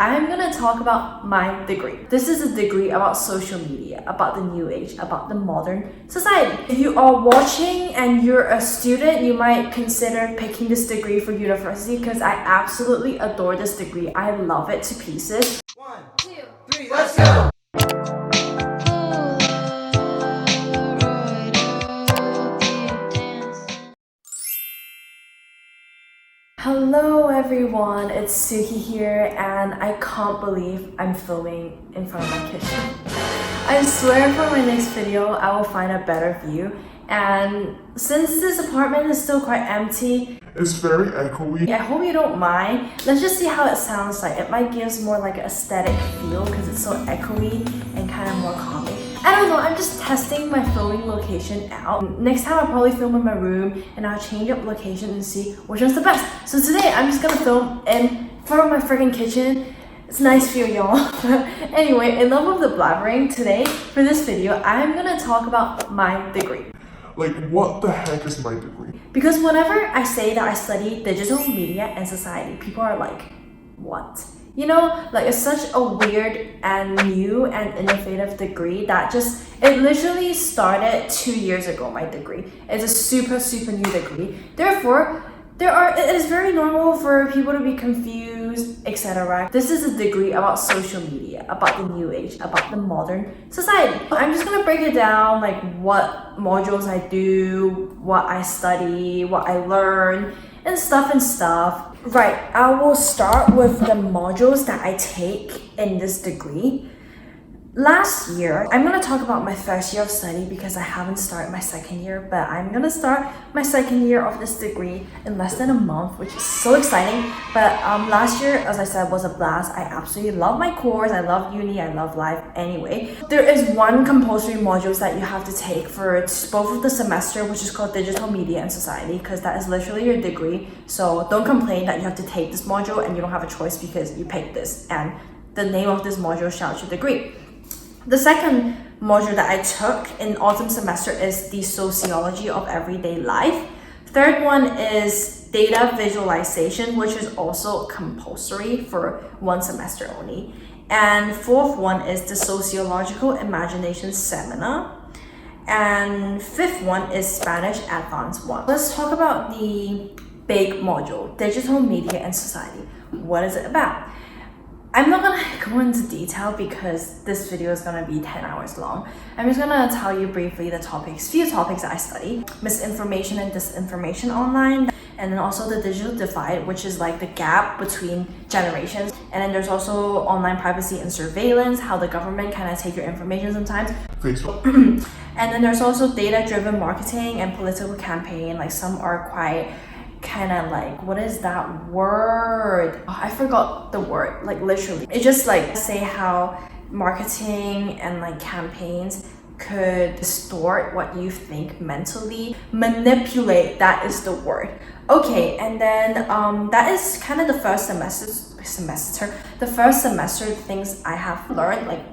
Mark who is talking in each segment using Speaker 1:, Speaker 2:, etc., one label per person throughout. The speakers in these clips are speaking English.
Speaker 1: I'm gonna talk about my degree. This is a degree about social media, about the new age, about the modern society. If you are watching and you're a student, you might consider picking this degree for university because I absolutely adore this degree. I love it to pieces.
Speaker 2: 1, 2, 3, let's go!
Speaker 1: Hello everyone, it's Suki here and I can't believe I'm filming in front of my kitchen. I swear for my next video I will find a better view, and since this apartment is still quite empty,
Speaker 3: it's very echoey.
Speaker 1: I hope you don't mind. Let's just see how it sounds like. It might give more like an aesthetic feel because it's so echoey and kind of more calming. I don't know, I'm just testing my filming location out. Next time I'll probably film in my room and I'll change up location and see which one's the best. So today I'm just gonna film in front of my freaking kitchen. It's a nice view, y'all. Anyway, enough of the blabbering. Today, for this video, I'm gonna talk about my degree.
Speaker 3: Like, what the heck is my degree?
Speaker 1: Because whenever I say that I study digital media and society, people are like, what? You know, like it's such a weird and new and innovative degree that it literally started 2 years ago, my degree. It's a super new degree. Therefore, it is very normal for people to be confused, etc. This is a degree about social media, about the new age, about the modern society. I'm just gonna break it down, like what modules I do, what I study, what I learn, and stuff. Right, I will start with the modules that I take in this degree. Last year, I'm gonna talk about my first year of study because I haven't started my second year, but I'm gonna start my second year of this degree in less than a month, which is so exciting. But last year, as I said, was a blast. I absolutely love my course. I love uni. I love life anyway. There is one compulsory modules that you have to take for both of the semester, which is called Digital Media and Society, because that is literally your degree. So don't complain that you have to take this module and you don't have a choice because you picked this. And the name of this module shouts your degree. The second module that I took in autumn semester is the Sociology of Everyday Life. Third one is Data Visualization, which is also compulsory for one semester only. And fourth one is the Sociological Imagination Seminar. And fifth one is Spanish Advanced 1. Let's talk about the big module, Digital Media and Society. What is it about? I'm not gonna go into detail because this video is gonna be 10 hours long. I'm just gonna tell you briefly the few topics that I study. Misinformation and disinformation online, and then also the digital divide, which is like the gap between generations. And then there's also online privacy and surveillance, how the government kind of take your information sometimes.
Speaker 3: Facebook.
Speaker 1: And then there's also data-driven marketing and political campaign. Like some are quite kind of like, what is that word? Oh, I forgot the word, like literally. It just like say how marketing and like campaigns could distort what you think mentally. Manipulate, that is the word. Okay, and then that is kind of the first semester things I have learned, like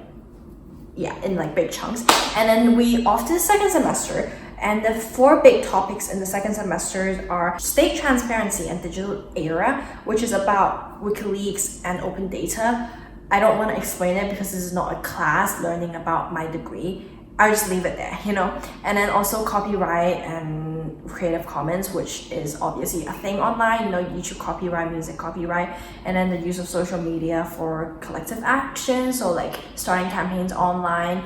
Speaker 1: in like big chunks. And then we off to the second semester. And the 4 big topics in the second semester are state transparency and digital era, which is about WikiLeaks and open data. I don't want to explain it because this is not a class learning about my degree. I'll just leave it there, you know. And then also copyright and Creative Commons, which is obviously a thing online, you know, YouTube copyright, music copyright, and then the use of social media for collective action, so like starting campaigns online,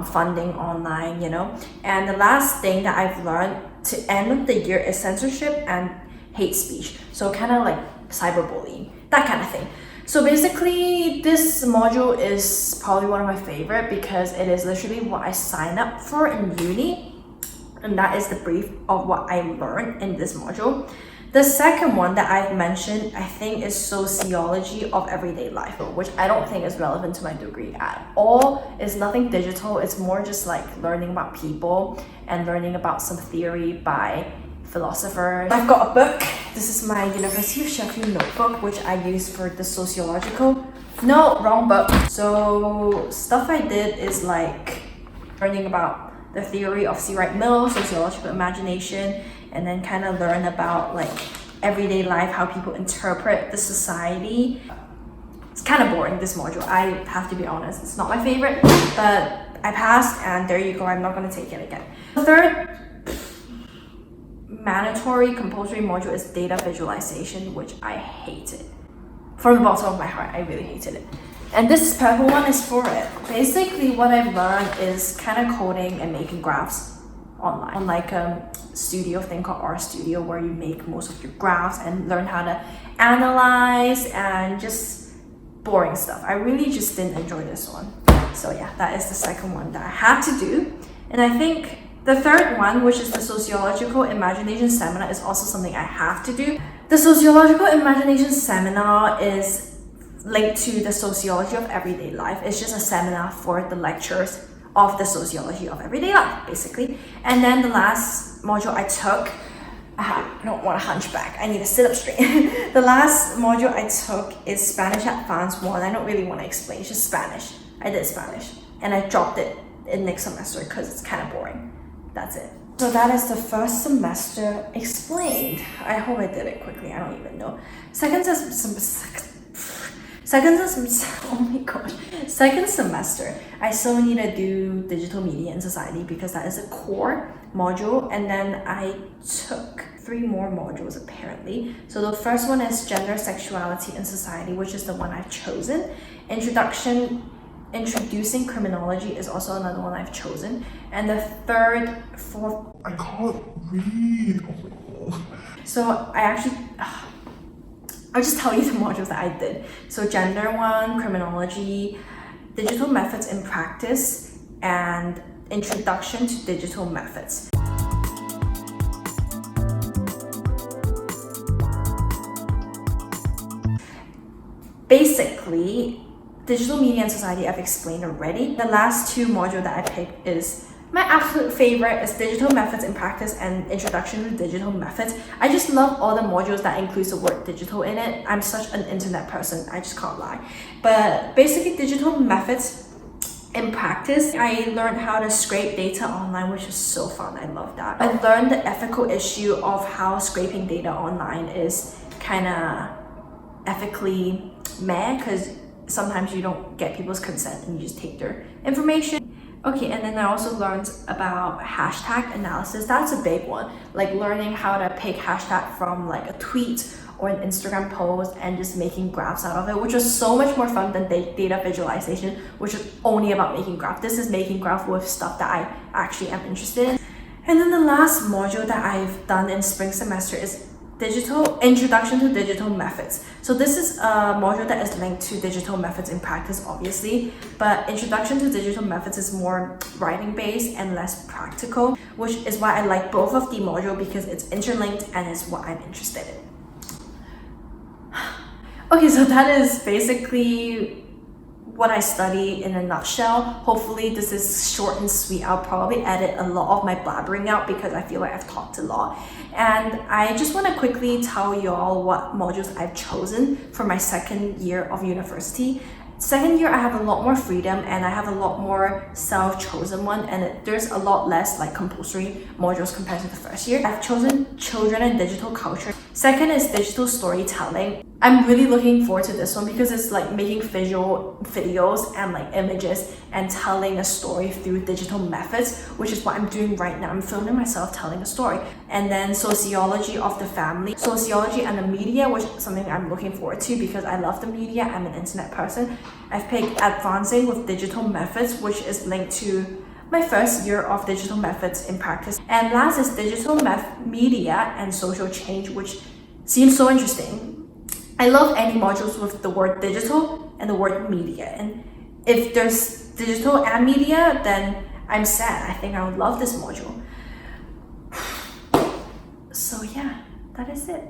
Speaker 1: funding online, you know. And the last thing that I've learned to end of the year is censorship and hate speech. So kind of like cyberbullying, that kind of thing. So basically this module is probably one of my favorite because it is literally what I signed up for in uni. And that is the brief of what I learned in this module. The second one that I've mentioned, I think, is Sociology of Everyday Life, which I don't think is relevant to my degree at all. It's nothing digital. It's more just like learning about people and learning about some theory by philosophers. I've got a book. This is my University of Sheffield notebook, which I use for the sociological. No, wrong book. So stuff I did is like learning about the theory of C. Wright Mills, sociological imagination, and then kind of learn about like everyday life, how people interpret the society. It's kind of boring, this module. I have to be honest. It's not my favorite, but I passed, and there you go. I'm not going to take it again. The third mandatory compulsory module is data visualization, which I hated. From the bottom of my heart, I really hated it. And this purple one is for it. Basically, what I've learned is kind of coding and making graphs online. On like a studio thing called RStudio, where you make most of your graphs and learn how to analyze and just boring stuff. I really just didn't enjoy this one. So yeah, that is the second one that I had to do. And I think the third one, which is the Sociological Imagination Seminar, is also something I have to do. The Sociological Imagination Seminar is linked to the Sociology of Everyday Life. It's just a seminar for the lectures of the Sociology of Everyday Life, basically. And then the last module I took, I don't want to hunch back, I need to sit up straight. The last module I took is Spanish Advanced 1. I don't really want to explain, it's just Spanish. I did Spanish and I dropped it in next semester because it's kind of boring. That's it. So that is the first semester explained. I hope I did it quickly, I don't even know. Second semester, I still need to do digital media and society because that is a core module, and then I took 3 more modules apparently. So the first one is gender, sexuality, and society, which is the one I've chosen. Introducing criminology is also another one I've chosen. And the fourth...
Speaker 3: I can't read. Oh.
Speaker 1: So I'll just tell you the modules that I did. So gender 1, criminology, digital methods in practice, and introduction to digital methods. Basically, digital media and society I've explained already. The last 2 modules that I picked is my absolute favorite is digital methods in practice and introduction to digital methods. I just love all the modules that includes the word digital in it. I'm such an internet person, I just can't lie. But basically, digital methods in practice, I learned how to scrape data online, which is so fun. I love that. I learned the ethical issue of how scraping data online is kind of ethically meh, because sometimes you don't get people's consent and you just take their information. Okay, and then I also learned about hashtag analysis. That's a big one, like learning how to pick hashtag from like a tweet or an Instagram post and just making graphs out of it, which was so much more fun than data visualization, which is only about making graph. This is making graph with stuff that I actually am interested in. And then the last module that I've done in spring semester is introduction to digital methods. So this is a module that is linked to digital methods in practice, obviously, but introduction to digital methods is more writing based and less practical, which is why I like both of the module, because it's interlinked and it's what I'm interested in. Okay, so that is basically what I study in a nutshell. Hopefully this is short and sweet. I'll probably edit a lot of my blabbering out because I feel like I've talked a lot. And I just want to quickly tell y'all what modules I've chosen for my second year of university. Second year, I have a lot more freedom and I have a lot more self-chosen one, and there's a lot less like compulsory modules compared to the first year. I've chosen children and digital culture. Second is digital storytelling. I'm really looking forward to this one because it's like making visual videos and like images and telling a story through digital methods, which is what I'm doing right now. I'm filming myself telling a story. And then sociology of the family, sociology and the media, which is something I'm looking forward to because I love the media. I'm an internet person. I've picked advancing with digital methods, which is linked to my first year of digital methods in practice. And last is digital media and social change, which seems so interesting. I love any modules with the word digital and the word media. And if there's digital and media, then I'm sad. I think I would love this module. So yeah, that is it.